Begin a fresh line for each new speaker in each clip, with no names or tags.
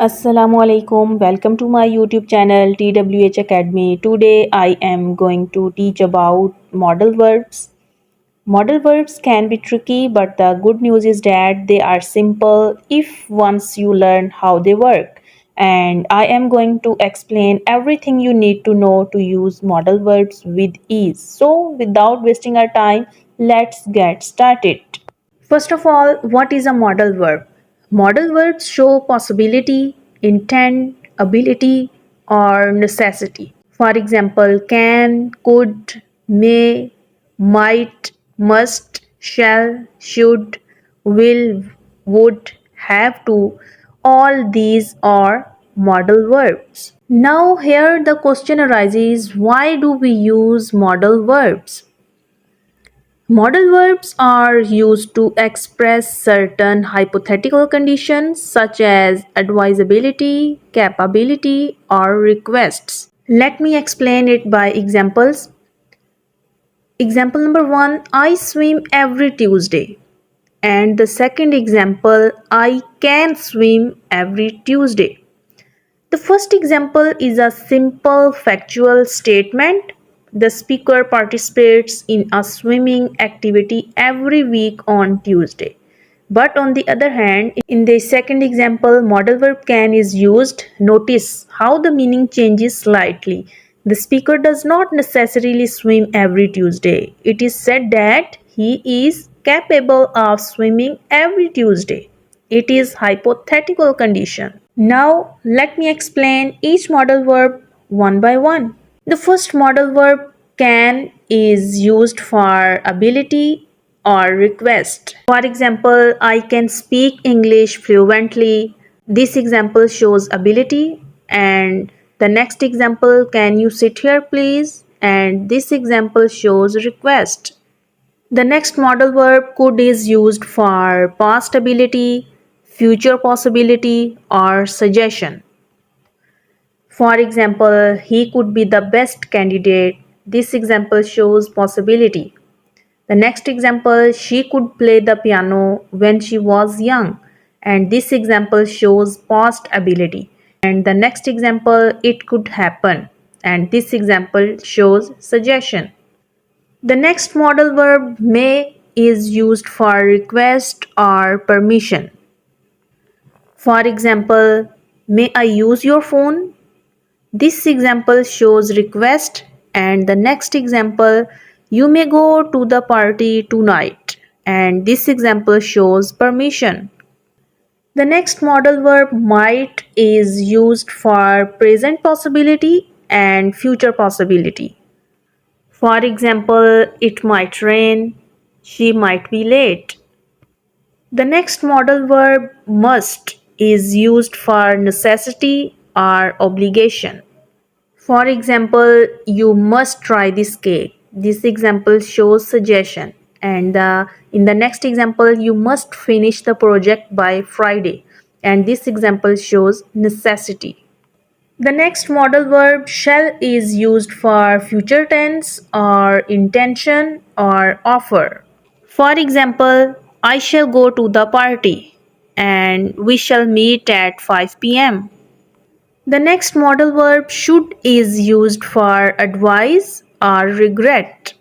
Assalamu alaikum. Welcome to my YouTube channel TWH Academy. Today I am going to teach about modal verbs. Modal verbs can be tricky, but the good news is that they are simple if once you learn how they work. And I am going to explain everything you need to know to use modal verbs with ease. So, without wasting our time, let's get started. First of all, what is a modal verb? Modal verbs show possibility, intent, ability, or necessity. For example, can, could, may, might, must, shall, should, will, would, have to. All these are modal verbs. Now, here the question arises, why do we use modal verbs? Modal verbs are used to express certain hypothetical conditions such as advisability, capability, or requests. Let me explain it by examples. Example number 1, I swim every Tuesday. And the second example, I can swim every Tuesday. The first example is a simple factual statement. The speaker participates in a swimming activity every week on Tuesday. But on the other hand, in the second example, modal verb can is used. Notice how the meaning changes slightly. The speaker does not necessarily swim every Tuesday. It is said that he is capable of swimming every Tuesday. It is hypothetical condition. Now let me explain each modal verb one by one. The first modal verb can is used for ability or request. For example, I can speak English fluently. This example shows ability, and the next example, can you sit here please? And this example shows request. The next modal verb could is used for past ability, future possibility, or suggestion. For example, he could be the best candidate. This example shows possibility. The next example, she could play the piano when she was young. And this example shows past ability. And the next example, it could happen. And this example shows suggestion. The next modal verb may is used for request or permission. For example, may I use your phone? This example shows request, and the next example, you may go to the party tonight, and this example shows permission. The next modal verb might is used for present possibility and future possibility. For example, it might rain, she might be late. The next modal verb must is used for necessity or obligation. For example, you must try this cake. This example shows suggestion. And in the next example, you must finish the project by Friday. And this example shows necessity. The next modal verb shall is used for future tense or intention or offer. For example, I shall go to the party and we shall meet at 5 p.m. The next modal verb should is used for advise or regret.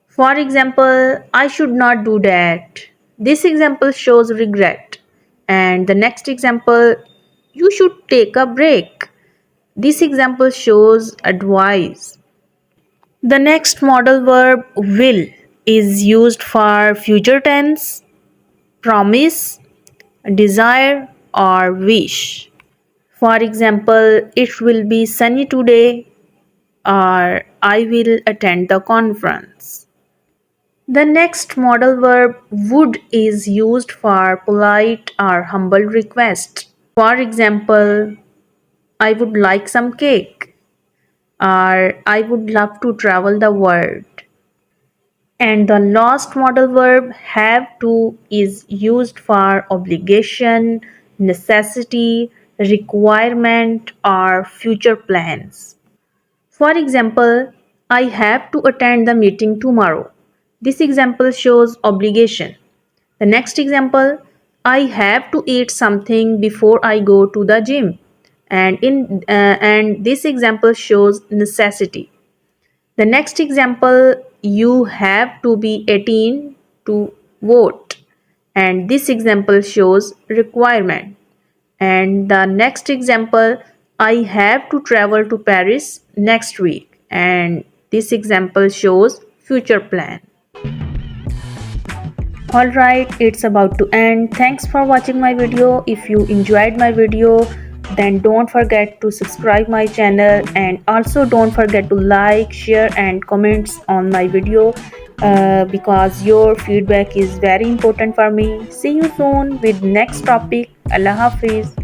For example, I should not do that. This example shows regret. And the next example, you should take a break. This example shows advice. The next modal verb will is used for future tense, promise, desire, or wish. For example, it will be sunny today, or I will attend the conference. The next modal verb would is used for polite or humble request. For example, I would like some cake, or I would love to travel the world. And the last modal verb have to is used for obligation, necessity, requirement, or future plans. For example, I have to attend the meeting tomorrow. This example shows obligation. The next example, I have to eat something before I go to the gym. And this example shows necessity. The next example, you have to be 18 to vote. And this example shows requirement. And the next example, I have to travel to Paris next week. And this example shows future plan. Alright, it's about to end. Thanks for watching my video. If you enjoyed my video, then don't forget to subscribe my channel, and also don't forget to like, share and comments on my video because your feedback is very important for me. See you soon with next topic. Allah Hafiz.